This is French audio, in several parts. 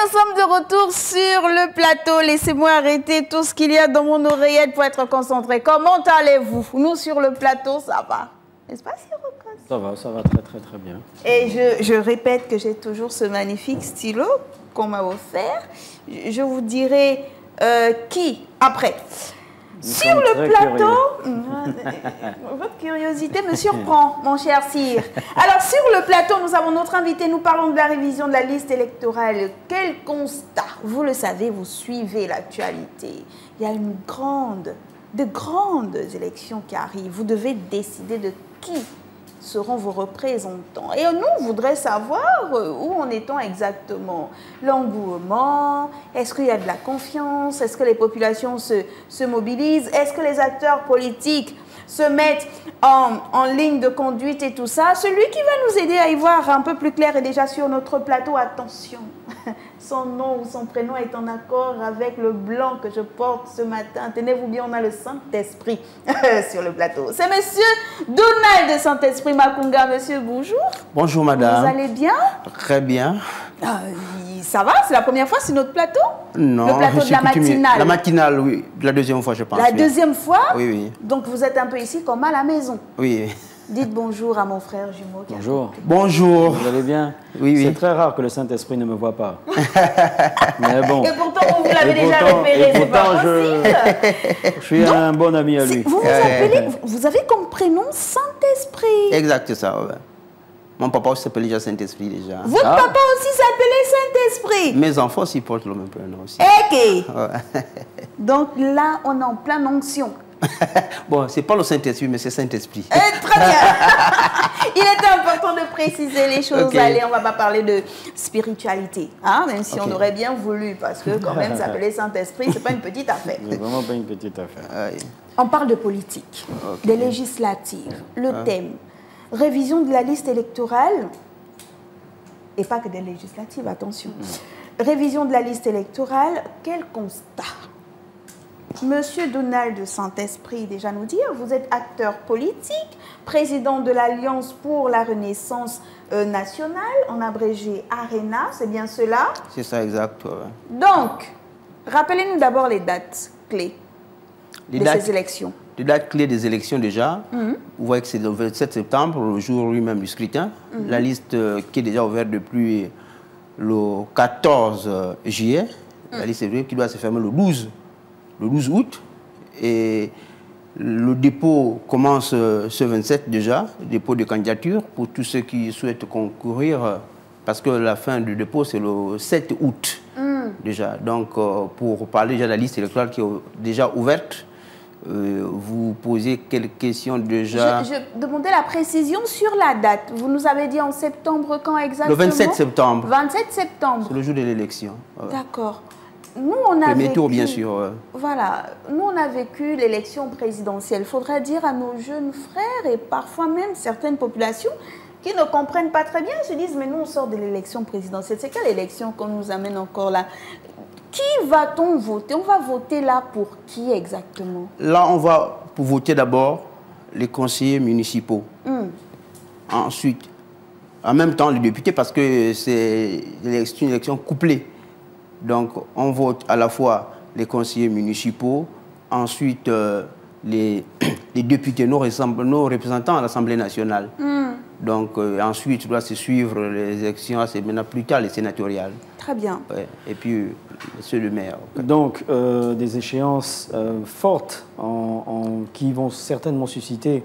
nous sommes de retour sur le plateau. Laissez-moi arrêter tout ce qu'il y a dans mon oreillette pour être concentré. Comment allez-vous? Nous, sur le plateau, ça va. N'est-ce pas, Sirocos? Ça va très bien. Et je répète que j'ai toujours ce magnifique stylo qu'on m'a offert. Je vous dirai qui après. Sur le plateau, votre curiosité me surprend, mon cher Sire. Alors, sur le plateau, nous avons notre invité. Nous parlons de la révision de la liste électorale. Quel constat? Vous le savez, vous suivez l'actualité. Il y a de grandes élections qui arrivent. Vous devez décider de qui seront vos représentants. Et nous, voudrions savoir où en est-on exactement. L'engouement, est-ce qu'il y a de la confiance? Est-ce que les populations se mobilisent? Est-ce que les acteurs politiques se mettent en ligne de conduite et tout ça? Celui qui va nous aider à y voir un peu plus clair est déjà sur notre plateau. Attention, son nom ou son prénom est en accord avec le blanc que je porte ce matin. Tenez-vous bien, on a le Saint-Esprit sur le plateau. C'est monsieur Donald de Saint-Esprit Makunga. Monsieur, bonjour. Bonjour madame. Vous allez bien? Très bien. Ça va? C'est la première fois sur notre plateau? Non. Le plateau de la matinale? La matinale, oui. La deuxième fois, je pense. La deuxième fois? Oui, oui. Donc vous êtes un peu ici comme à la maison? Oui. Dites bonjour à mon frère jumeau. Bonjour. Bonjour. Vous allez bien? Oui, oui. C'est très rare que le Saint-Esprit ne me voit pas. Mais bon. Et pourtant, vous l'avez déjà repéré, c'est pas possible. Je suis un bon ami à lui. Vous avez comme prénom Saint-Esprit. Exact, c'est ça. Ouais. Mon papa aussi s'appelait déjà Saint-Esprit déjà. Votre papa aussi s'appelait Saint-Esprit. Mes enfants aussi portent le même prénom aussi. Ok. Ouais. Donc là, on est en pleine onction. Bon, c'est pas le Saint-Esprit, mais c'est Saint-Esprit. Très bien. Il était important de préciser les choses. Okay. Allez, on va pas parler de spiritualité, hein, même si on aurait bien voulu, parce que quand même, s'appeler Saint-Esprit, c'est pas une petite affaire. C'est vraiment pas une petite affaire. On parle de politique, des législatives, le thème, révision de la liste électorale, et pas que des législatives, attention. Révision de la liste électorale, quel constat? Monsieur Donald de Saint-Esprit, déjà nous dire, vous êtes acteur politique, président de l'Alliance pour la Renaissance nationale, en abrégé ARENA, c'est bien cela? C'est ça, exact. Ouais. Donc, rappelez-nous d'abord les dates clés ces élections. Les dates clés des élections déjà, vous voyez que c'est le 27 septembre, le jour lui-même du scrutin. La liste qui est déjà ouverte depuis le 14 juillet, la liste est ouverte, qui doit se fermer le 12 août. Et le dépôt commence ce 27 déjà, le dépôt de candidature pour tous ceux qui souhaitent concourir, parce que la fin du dépôt c'est le 7 août déjà. Donc pour parler déjà de la liste électorale qui est déjà ouverte, vous posez quelques questions déjà. Je demandais la précision sur la date. Vous nous avez dit en septembre quand exactement? Le 27 septembre. 27 septembre. C'est le jour de l'élection. D'accord. Nous, on a Premier tour, bien sûr. Voilà. Nous, on a vécu l'élection présidentielle. Il faudrait dire à nos jeunes frères et parfois même certaines populations qui ne comprennent pas très bien, se disent, mais nous, on sort de l'élection présidentielle. C'est quelle élection qu'on nous amène encore là? Qui va-t-on voter? On va voter là pour qui exactement? Là, on va pour voter d'abord les conseillers municipaux. Ensuite, en même temps, les députés, parce que c'est une élection couplée. Donc, on vote à la fois les conseillers municipaux, ensuite les députés, nos représentants à l'Assemblée nationale. Donc, ensuite, doit se suivre les élections, c'est maintenant plus tard les sénatoriales. Très bien. Ouais. Et puis, ceux de maire. Donc, des échéances fortes qui vont certainement susciter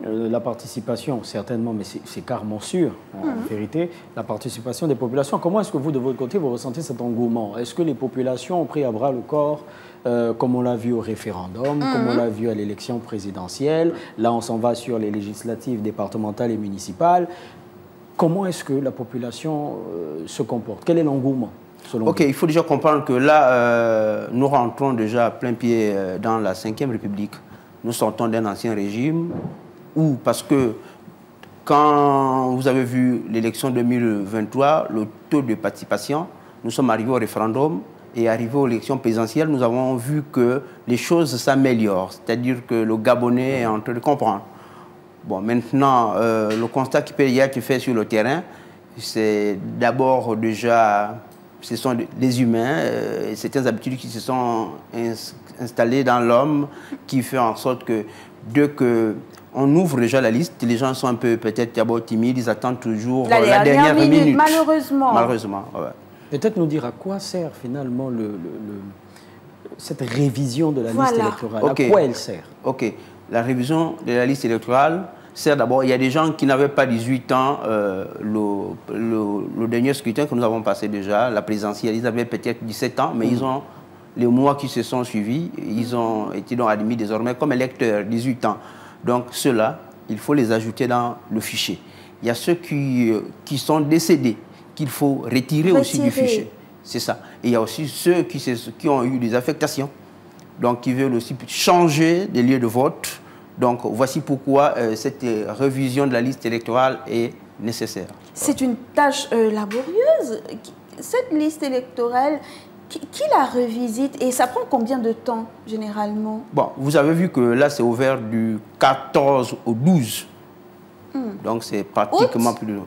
la participation, certainement, mais c'est carrément sûr, en vérité, la participation des populations. Comment est-ce que vous, de votre côté, vous ressentez cet engouement? Est-ce que les populations ont pris à bras le corps, comme on l'a vu au référendum, comme on l'a vu à l'élection présidentielle? Là, on s'en va sur les législatives départementales et municipales. Comment est-ce que la population se comporte? Quel est l'engouement, selon vous? Il faut déjà comprendre que là, nous rentrons déjà à plein pied dans la Ve République. Nous sortons d'un ancien régime où, parce que quand vous avez vu l'élection 2023, le taux de participation, nous sommes arrivés au référendum et arrivés aux élections présidentielles, nous avons vu que les choses s'améliorent, c'est-à-dire que le Gabonais est en train de comprendre. Bon, maintenant, le constat qui peut y être fait sur le terrain, c'est d'abord déjà ce sont des humains, certaines habitudes qui se sont installées dans l'homme, qui fait en sorte que dès qu'on ouvre déjà la liste, les gens sont un peu peut-être d'abord timides, ils attendent toujours la dernière minute. Malheureusement. Malheureusement, ouais. Peut-être nous dire à quoi sert finalement cette révision de la liste électorale. À quoi elle sert? Ok. La révision de la liste électorale sert d'abord, il y a des gens qui n'avaient pas 18 ans, le dernier scrutin que nous avons passé déjà, la présidentielle, ils avaient peut-être 17 ans, mais ils ont, les mois qui se sont suivis, ils ont été donc admis désormais comme électeurs, 18 ans. Donc ceux-là, il faut les ajouter dans le fichier. Il y a ceux qui sont décédés, qu'il faut retirer aussi du fichier. C'est ça. Et il y a aussi ceux qui ont eu des affectations, donc qui veulent aussi changer des lieux de vote. Donc voici pourquoi cette révision de la liste électorale est nécessaire. C'est une tâche laborieuse. Cette liste électorale, qui la revisite et ça prend combien de temps généralement? Bon, vous avez vu que là c'est ouvert du 14 au 12. Donc c'est pratiquement plus de...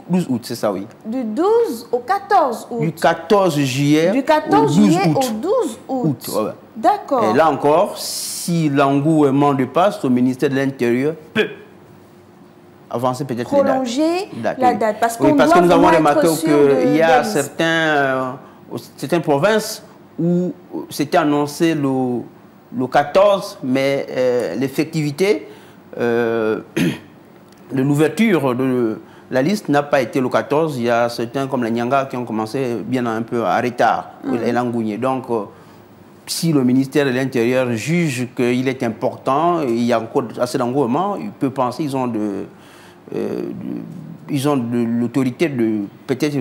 12 août, c'est ça, oui. Du 12 au 14 août. Du 14 juillet, du 14 juillet au 12 août. Ouais. D'accord. Et là encore, si l'engouement de passe au ministère de l'Intérieur peut avancer peut-être prolonger la date. Parce, oui, parce que nous avons remarqué qu'il y a certaines provinces où c'était annoncé le 14, mais l'effectivité de l'ouverture de la liste n'a pas été le 14. Il y a certains comme la Nyanga qui ont commencé bien un peu à retard, et l'Angougné. Donc, si le ministère de l'Intérieur juge qu'il est important, il y a encore assez d'engouement, il peut penser qu'ils ont de l'autorité de peut-être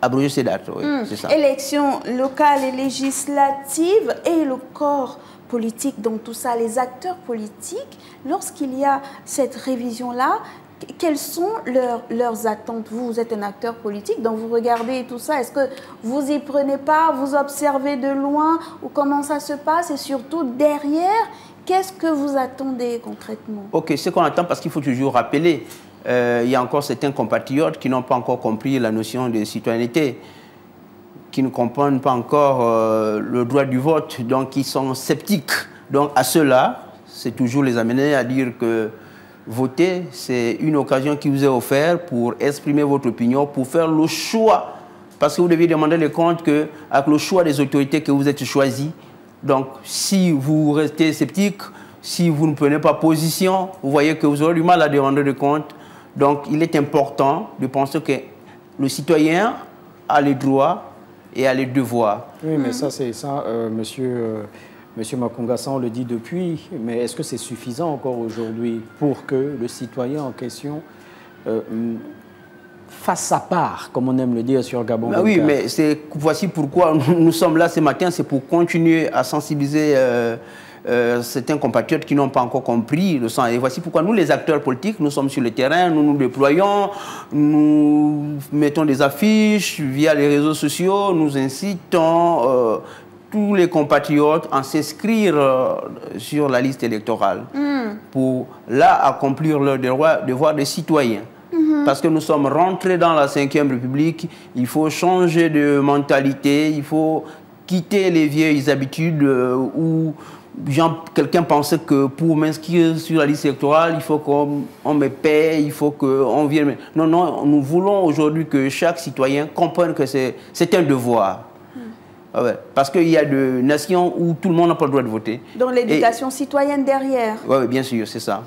abroger ces dates. Oui, c'est ça. Élections locales et législatives et le corps politique, donc tout ça, les acteurs politiques, lorsqu'il y a cette révision-là, quelles sont leurs attentes? Vous êtes un acteur politique, donc vous regardez tout ça. Est-ce que vous y prenez part, vous observez de loin ou comment ça se passe? Et surtout, derrière, qu'est-ce que vous attendez concrètement? Ok, ce qu'on attend, parce qu'il faut toujours rappeler, il y a encore certains compatriotes qui n'ont pas encore compris la notion de citoyenneté, qui ne comprennent pas encore le droit du vote, donc qui sont sceptiques. Donc à ceux-là, c'est toujours les amener à dire que voter, c'est une occasion qui vous est offerte pour exprimer votre opinion, pour faire le choix. Parce que vous devez demander les comptes qu'avec le choix des autorités que vous êtes choisis, donc si vous restez sceptique, si vous ne prenez pas position, vous voyez que vous aurez du mal à demander des comptes. Donc il est important de penser que le citoyen a les droits et à les devoirs. Oui, mais ça, c'est ça, monsieur Makunga, ça on le dit depuis, mais est-ce que c'est suffisant encore aujourd'hui pour que le citoyen en question fasse sa part, comme on aime le dire sur Gabon? Oui, mais voici pourquoi nous sommes là ce matin, c'est pour continuer à sensibiliser certains compatriotes qui n'ont pas encore compris le sens. Et voici pourquoi nous, les acteurs politiques, nous sommes sur le terrain, nous nous déployons, nous mettons des affiches via les réseaux sociaux, nous incitons tous les compatriotes à s'inscrire sur la liste électorale pour là accomplir leur devoir de citoyen. Parce que nous sommes rentrés dans la Ve République, il faut changer de mentalité, il faut quitter les vieilles habitudes où quelqu'un pensait que pour m'inscrire sur la liste électorale, il faut qu'on me paye, il faut qu'on vienne... Non, non, nous voulons aujourd'hui que chaque citoyen comprenne que c'est un devoir. Ouais, parce qu'il y a des nations où tout le monde n'a pas le droit de voter. Donc l'éducation citoyenne derrière. Oui, bien sûr, c'est ça.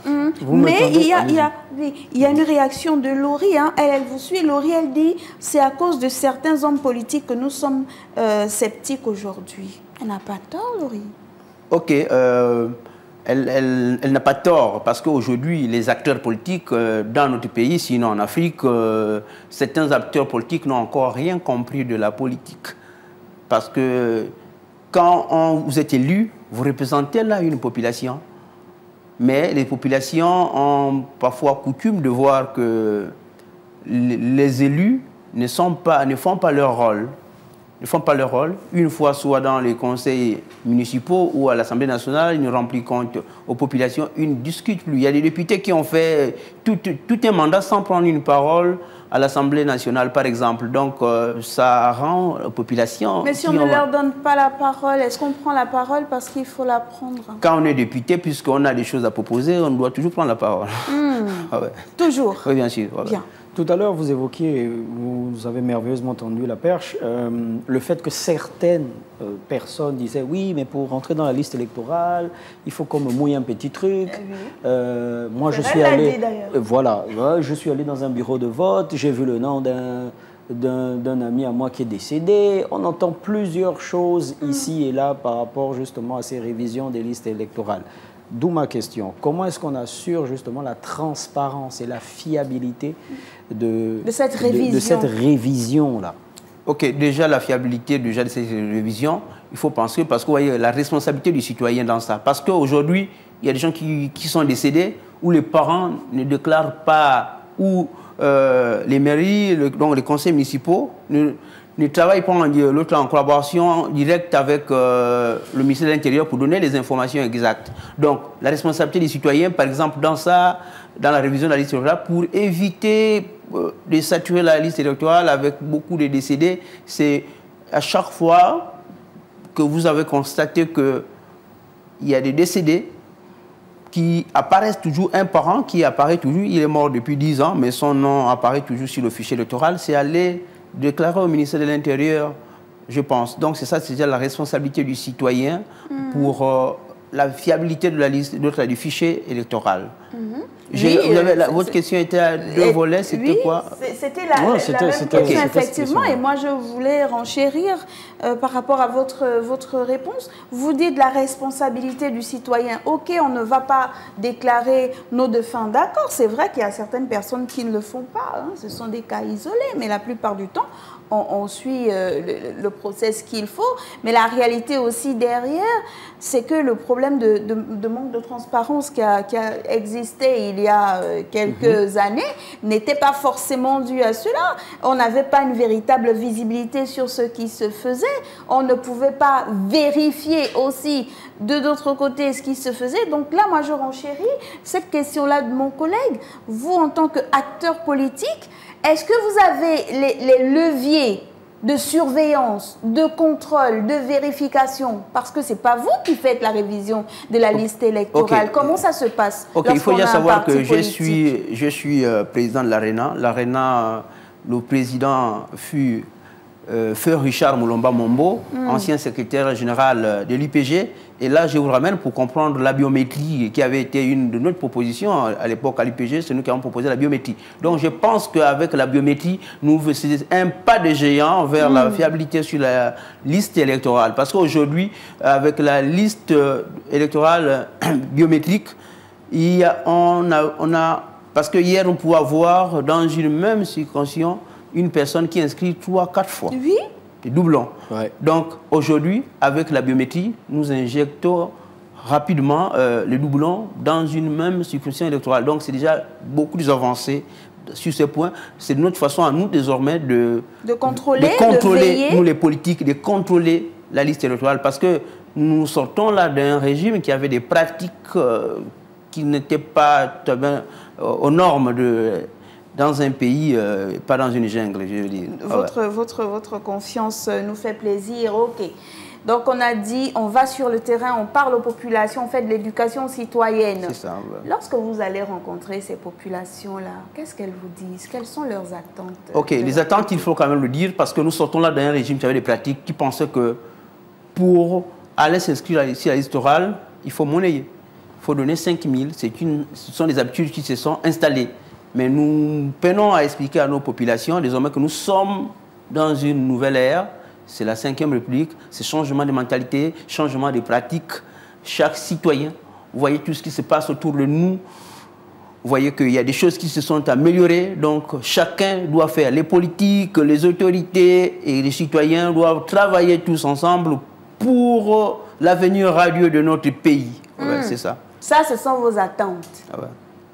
Mais il y a une réaction de Laurie. Hein. Elle vous suit. Laurie, elle dit c'est à cause de certains hommes politiques que nous sommes sceptiques aujourd'hui. Elle n'a pas tort, Laurie. Ok, elle n'a pas tort, parce qu'aujourd'hui, les acteurs politiques dans notre pays, sinon en Afrique, certains acteurs politiques n'ont encore rien compris de la politique. Parce que quand vous êtes élu, vous représentez là une population. Mais les populations ont parfois coutume de voir que les élus ne font pas leur rôle. ne font pas leur rôle. Une fois, soit dans les conseils municipaux ou à l'Assemblée nationale, ils ne remplissent compte aux populations, ils ne discutent plus. Il y a des députés qui ont fait tout un mandat sans prendre une parole à l'Assemblée nationale, par exemple. Donc, ça rend la population... Mais si on ne leur donne pas la parole, est-ce qu'on prend la parole parce qu'il faut la prendre? Quand on est député, puisqu'on a des choses à proposer, on doit toujours prendre la parole. Ah ouais. Toujours? Oui, bien sûr. Bien. Tout à l'heure, vous évoquiez, vous avez merveilleusement tendu la perche, le fait que certaines personnes disaient « oui, mais pour rentrer dans la liste électorale, il faut qu'on me mouille un petit truc. Moi, je suis allé... Voilà, je suis allé dans un bureau de vote, j'ai vu le nom d'un ami à moi qui est décédé. On entend plusieurs choses ici et là par rapport justement à ces révisions des listes électorales. D'où ma question. Comment est-ce qu'on assure justement la transparence et la fiabilité de cette révision-là? Ok, déjà la fiabilité de cette révision, il faut penser, parce que vous voyez la responsabilité du citoyen dans ça. Parce qu'aujourd'hui, il y a des gens qui sont décédés où les parents ne déclarent pas, où les mairies, donc les conseils municipaux, ne travaillent pas en collaboration directe avec le ministère de l'Intérieur pour donner les informations exactes. Donc, la responsabilité des citoyens, par exemple, dans la révision de la liste électorale, pour éviter de saturer la liste électorale avec beaucoup de décédés, c'est à chaque fois que vous avez constaté qu'il y a des décédés qui apparaissent toujours, un parent qui apparaît toujours, il est mort depuis 10 ans, mais son nom apparaît toujours sur le fichier électoral, c'est aller déclarer au ministère de l'Intérieur, je pense. Donc c'est ça, c'est déjà la responsabilité du citoyen pour la fiabilité de la liste, du fichier électoral. Oui, votre question était à deux volets, c'était quoi? C'était la même question, effectivement, et moi je voulais renchérir par rapport à votre réponse. Vous dites la responsabilité du citoyen. Ok, on ne va pas déclarer nos défunts, d'accord, c'est vrai qu'il y a certaines personnes qui ne le font pas, hein, ce sont des cas isolés, mais la plupart du temps, on suit le process qu'il faut, mais la réalité aussi derrière, c'est que le problème de manque de transparence qui a existé il y a quelques années n'était pas forcément dû à cela. On n'avait pas une véritable visibilité sur ce qui se faisait. On ne pouvait pas vérifier aussi de l'autre côté ce qui se faisait. Donc là, moi, je renchéris cette question-là de mon collègue. Vous, en tant qu'acteur politique, est-ce que vous avez les leviers de surveillance, de contrôle, de vérification? Parce que ce n'est pas vous qui faites la révision de la liste électorale. Comment ça se passe? Il faut bien savoir que je suis président de l'ARENA. L'ARENA, le président fut Feu Richard Moulomba Mombo, ancien secrétaire général de l'IPG. Et là, je vous ramène pour comprendre la biométrie qui avait été une de nos propositions à l'époque à l'IPG. C'est nous qui avons proposé la biométrie. Donc, je pense qu'avec la biométrie, nous faisons un pas de géant vers la fiabilité sur la liste électorale. Parce qu'aujourd'hui, avec la liste électorale biométrique, parce que hier, on pouvait avoir dans une même circonscription une personne qui inscrit 3-4 fois. Oui. Des doublons. Ouais. Donc, aujourd'hui, avec la biométrie, nous injectons rapidement les doublons dans une même circonscription électorale. Donc, c'est déjà beaucoup plus avancé sur ce point. C'est notre façon à nous, désormais, de contrôler nous, les politiques, de contrôler la liste électorale. Parce que nous sortons là d'un régime qui avait des pratiques qui n'étaient pas aux normes dans un pays, pas dans une jungle, je veux dire. Votre confiance nous fait plaisir, ok. Donc on a dit, on va sur le terrain, on parle aux populations, on fait de l'éducation citoyenne. C'est ça. Ouais. Lorsque vous allez rencontrer ces populations-là, qu'est-ce qu'elles vous disent? Quelles sont leurs attentes? Ok, les attentes, il faut quand même le dire, parce que nous sortons là d'un régime qui avait des pratiques qui pensaient que pour aller s'inscrire sur la liste orale, il faut monnayer. Il faut donner 5 000. Ce sont des habitudes qui se sont installées. Mais nous peinons à expliquer à nos populations désormais que nous sommes dans une nouvelle ère. C'est la 5e République, c'est changement de mentalité, changement de pratiques. Chaque citoyen, vous voyez tout ce qui se passe autour de nous. Vous voyez qu'il y a des choses qui se sont améliorées. Donc chacun doit faire, les politiques, les autorités et les citoyens doivent travailler tous ensemble pour l'avenir radieux de notre pays. Ouais, c'est ça. Ça, ce sont vos attentes. Ah ouais.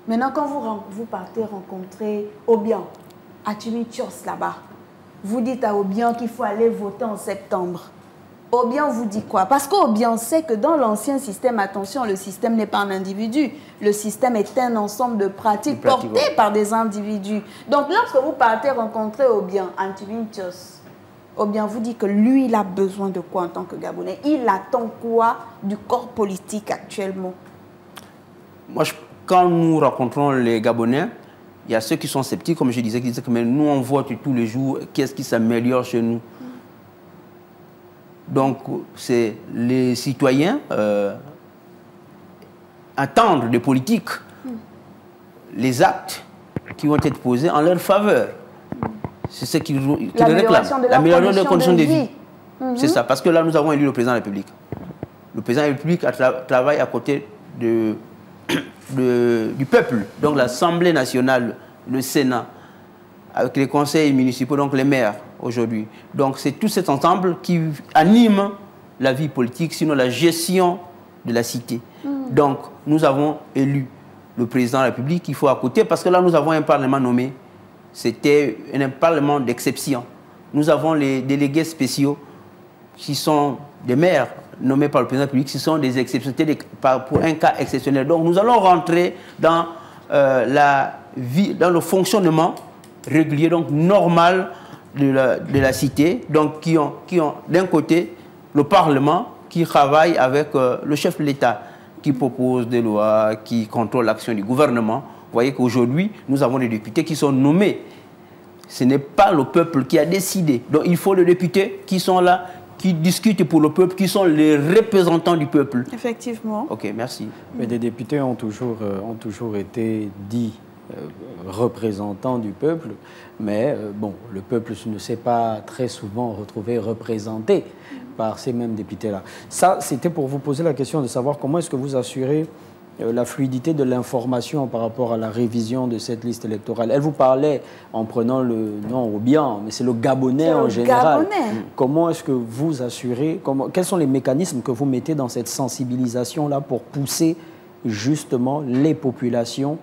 Maintenant, quand vous partez rencontrer Obiang, à Tchimichos là-bas, vous dites à Obiang qu'il faut aller voter en septembre. Obiang vous dit quoi? Parce qu'Obiang sait que dans l'ancien système, attention, le système n'est pas un individu. Le système est un ensemble de pratiques portées par des individus. Donc, lorsque vous partez rencontrer Obiang, Antivinchos, Obiang vous dit que lui, il a besoin de quoi en tant que Gabonais? Il attend quoi du corps politique actuellement? Moi, quand nous rencontrons les Gabonais, il y a ceux qui sont sceptiques, comme je disais, qui disent que mais nous, on vote tous les jours, qu'est-ce qui s'améliore chez nous? Donc, c'est les citoyens attendent des politiques les actes qui vont être posés en leur faveur. C'est ce qu'ils réclament. L'amélioration des conditions de vie. C'est ça, parce que là, nous avons élu le président de la République. Le président de la République travaille à côté du peuple, donc l'Assemblée nationale, le Sénat, avec les conseils municipaux, donc les maires aujourd'hui. Donc c'est tout cet ensemble qui anime la vie politique, sinon la gestion de la cité. Donc nous avons élu le président de la République, il faut à côté, parce que là nous avons un parlement nommé. C'était un parlement d'exception. Nous avons les délégués spéciaux qui sont des maires nommés par le président de la République, qui sont des exceptions pour un cas exceptionnel. Donc nous allons rentrer dans la vie, dans le fonctionnement régulier, donc normal de la cité, donc qui ont d'un côté le Parlement qui travaille avec le chef de l'État, qui propose des lois, qui contrôle l'action du gouvernement. Vous voyez qu'aujourd'hui, nous avons des députés qui sont nommés. Ce n'est pas le peuple qui a décidé. Donc il faut les députés qui sont là, qui discutent pour le peuple, qui sont les représentants du peuple. Effectivement. Ok, merci. Mais des députés ont toujours été dits représentants du peuple, mais bon, le peuple ne s'est pas très souvent retrouvé représenté par ces mêmes députés-là. Ça, c'était pour vous poser la question de savoir comment est-ce que vous assurez la fluidité de l'information par rapport à la révision de cette liste électorale. Elle vous parlait en prenant le nom Obiang, mais c'est le Gabonais en général. Comment est-ce que vous assurez, quels sont les mécanismes que vous mettez dans cette sensibilisation-là pour pousser justement les populations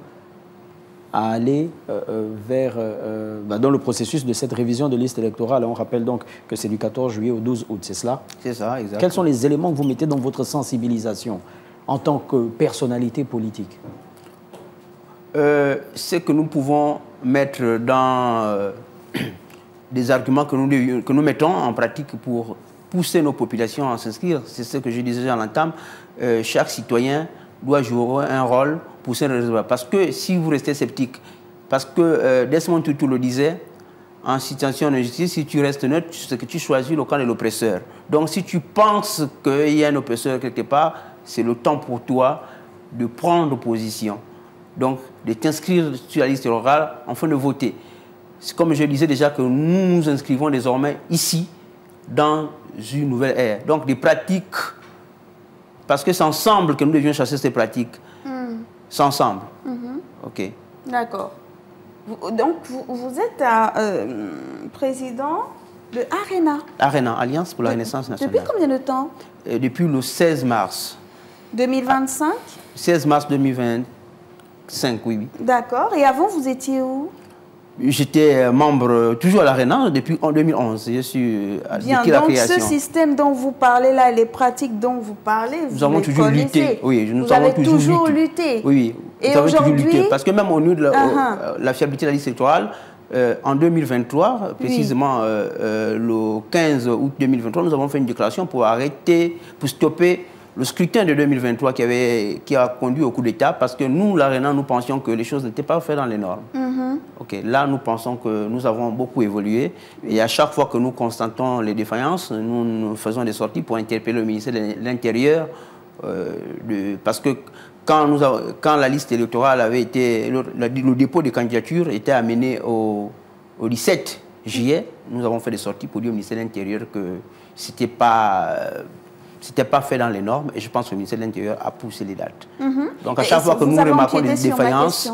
à aller dans le processus de cette révision de liste électorale? On rappelle donc que c'est du 14 juillet au 12 août, c'est cela? C'est ça, exactement. Quels sont les éléments que vous mettez dans votre sensibilisation en tant que personnalité politique? Ce que nous pouvons mettre dans des arguments que nous mettons en pratique pour pousser nos populations à s'inscrire, c'est ce que je disais à l'entame. Chaque citoyen doit jouer un rôle pour ce résultat. Parce que si vous restez sceptique, parce que Desmond Tutu le disait, en situation de justice, si tu restes neutre, c'est que tu choisis le camp de l'oppresseur. Donc si tu penses qu'il y a un oppresseur quelque part, c'est le temps pour toi de prendre position. Donc de t'inscrire sur la liste électorale afin de voter. C'est comme je disais déjà que nous nous inscrivons désormais ici dans une nouvelle ère. Donc des pratiques, parce que c'est ensemble que nous devions chasser ces pratiques. C'est ensemble. Ok. D'accord. Donc, vous êtes président de ARENA. ARENA, Alliance pour la Renaissance nationale. Depuis combien de temps? Depuis le 16 mars. 2025? 16 mars 2025, oui. D'accord. Et avant, vous étiez où? J'étais membre, toujours à l'ARENA, depuis en 2011. Je suis bien, donc la création. Ce système dont vous parlez là, les pratiques dont vous parlez, nous avons toujours lutté. Oui, nous avons toujours lutté. Oui, et aujourd'hui, parce que même au niveau de la fiabilité de la liste électorale, en 2023, précisément le 15 août 2023, nous avons fait une déclaration pour arrêter, pour stopper le scrutin de 2023 qui a conduit au coup d'État, parce que nous, l'ARENA, nous pensions que les choses n'étaient pas faites dans les normes. Ok, là, nous pensons que nous avons beaucoup évolué. Et à chaque fois que nous constatons les défaillances, nous faisons des sorties pour interpeller le ministère de l'Intérieur. Parce que quand la liste électorale avait été... Le dépôt de candidature était amené au 17 juillet, nous avons fait des sorties pour dire au ministère de l'Intérieur que c'était pas fait dans les normes, et je pense que le ministère de l'Intérieur a poussé les dates. Donc à chaque fois que nous remarquons des défaillances...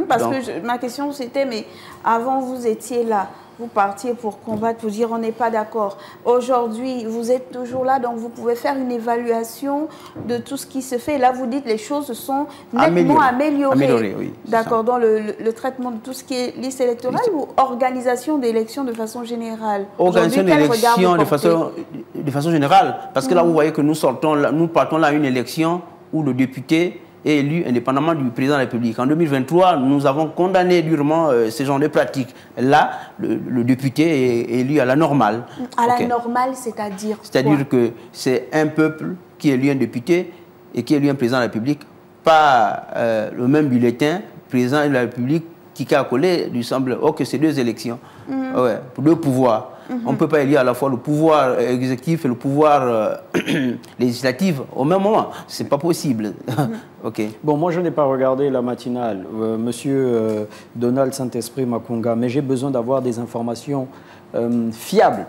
Parce que ma question c'était, mais avant vous étiez là, vous partiez pour combattre, pour dire on n'est pas d'accord. Aujourd'hui, vous êtes toujours là, donc vous pouvez faire une évaluation de tout ce qui se fait. Là, vous dites les choses sont nettement améliorées. Oui, d'accord, dans le traitement de tout ce qui est liste électorale ou organisation d'élections de façon générale. Organisation d'élections de façon générale. Parce que là, vous voyez que nous partons là à une élection où le député est élu indépendamment du président de la République. En 2023, nous avons condamné durement ce genre de pratiques. Là, le député est élu à la normale. À la normale, c'est-à-dire C'est-à-dire que c'est un peuple qui élit un député et qui élit un président de la République, pas le même bulletin, président de la République qui a collé, il semble que c'est deux élections, pour deux pouvoirs. On ne peut pas élire à la fois le pouvoir exécutif et le pouvoir législatif au même moment. Ce n'est pas possible. Bon, moi, je n'ai pas regardé la matinale, Monsieur Donald Saint-Esprit Makunga, mais j'ai besoin d'avoir des informations fiables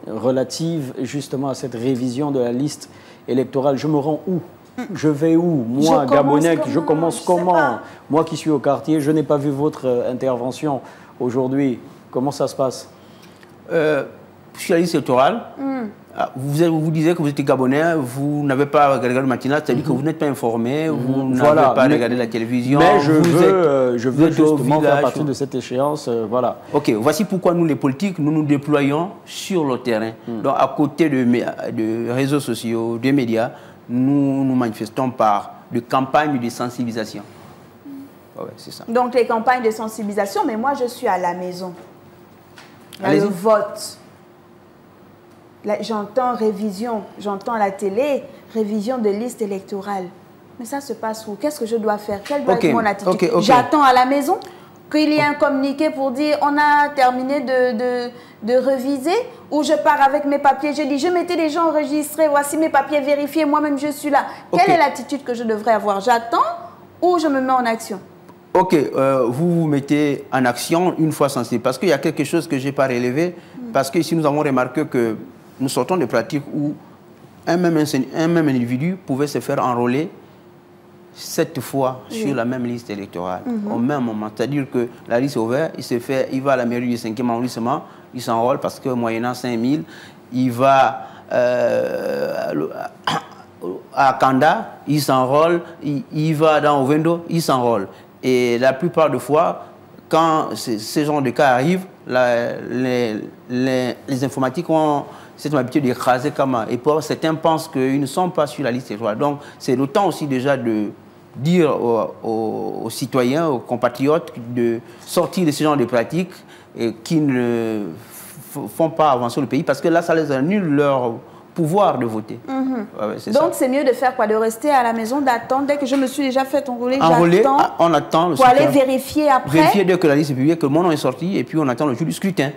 relatives justement à cette révision de la liste électorale. Je me rends où? Je vais où? Moi, Gabonais, je commence comment? Moi qui suis au quartier, je n'ai pas vu votre intervention aujourd'hui. Comment ça se passe? Sur la liste électorale, vous disiez que vous étiez Gabonais, vous n'avez pas regardé le matinal, c'est-à-dire que vous n'êtes pas informé, vous n'avez pas regardé la télévision. Mais je veux justement faire partie de cette échéance. Voilà. Ok, voici pourquoi nous, les politiques, nous nous déployons sur le terrain. Donc, à côté de réseaux sociaux, des médias, nous nous manifestons par des campagnes de sensibilisation. C'est ça. Donc, les campagnes de sensibilisation, mais moi, je suis à la maison. Il y a le vote. J'entends révision, j'entends à la télé, révision de liste électorale. Mais ça se passe où? Qu'est-ce que je dois faire? Quelle doit être mon attitude? J'attends à la maison qu'il y ait un communiqué pour dire on a terminé de réviser, ou je pars avec mes papiers, je dis je mettais les gens enregistrés, voici mes papiers vérifiés, moi-même je suis là. Quelle est l'attitude que je devrais avoir? J'attends ou je me mets en action? Vous vous mettez en action une fois sensible. Parce qu'il y a quelque chose que je n'ai pas relevé. Parce que ici, nous avons remarqué que nous sortons de pratiques où un même individu pouvait se faire enrôler 7 fois sur la même liste électorale au même moment. C'est-à-dire que la liste est ouverte, il va à la mairie du 5e arrondissement, il s'enrôle parce que moyennant 5 000, il va à Kanda, il s'enrôle, il va dans Ovendo, il s'enrôle. Et la plupart des fois, quand ce genre de cas arrivent, les informatiques ont cette habitude d'écraser Kama. Et certains pensent qu'ils ne sont pas sur la liste électorale. Donc, c'est le temps aussi déjà de dire aux citoyens, aux compatriotes, de sortir de ce genre de pratiques qui ne font pas avancer le pays. Parce que là, ça les annule leur pouvoir de voter. Donc c'est mieux de faire quoi? De rester à la maison, d'attendre. Dès que je me suis déjà fait enrôler, j'attends. On attend. Pour aller vérifier après. Vérifier dès que la liste est publiée, que mon nom est sorti, et puis on attend le jour du scrutin.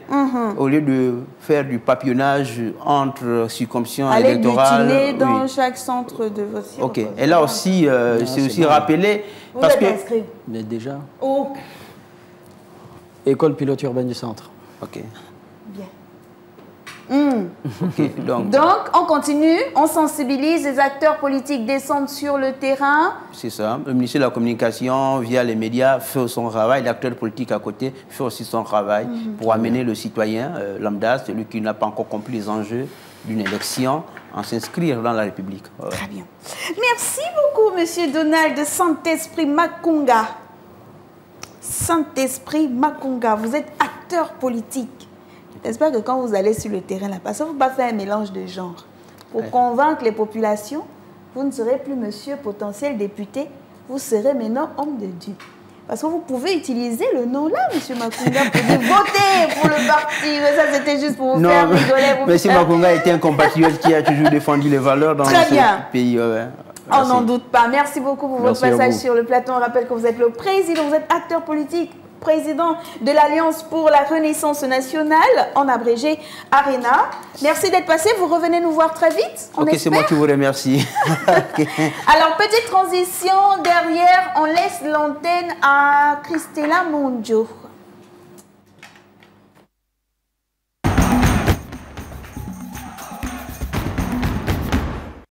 Au lieu de faire du papillonnage entre circonscriptions électorales. Aller butiner dans chaque centre de vote. Et là aussi, c'est aussi rappelé. Vous êtes inscrit? Mais déjà. Où? École pilote urbaine du centre. Bien. Donc, on continue, on sensibilise, les acteurs politiques descendent sur le terrain. C'est ça. Le ministère de la Communication, via les médias, fait son travail. L'acteur politique à côté fait aussi son travail pour amener le citoyen lambda, celui qui n'a pas encore compris les enjeux d'une élection, à s'inscrire dans la République. Très bien. Merci beaucoup, Monsieur Donald Saint-Esprit Makunga. Saint-Esprit Makunga, vous êtes acteur politique. J'espère que quand vous allez sur le terrain, là, parce que vous ne pouvez pas faire un mélange de genres. Pour convaincre les populations, vous ne serez plus monsieur potentiel député, vous serez maintenant homme de Dieu. Parce que vous pouvez utiliser le nom-là, monsieur Makunga, pour dire votez pour le parti. Mais ça, c'était juste pour vous faire rigoler. Monsieur Makunga était un compatriote qui a toujours défendu les valeurs dans ce pays. On n'en doute pas. Merci beaucoup pour votre passage sur le plateau. On rappelle que vous êtes le président, vous êtes acteur politique, président de l'Alliance pour la Renaissance nationale, en abrégé ARENA. Merci d'être passé. Vous revenez nous voir très vite. C'est moi qui vous remercie. Alors, petite transition. Derrière, on laisse l'antenne à Christella Mondjo.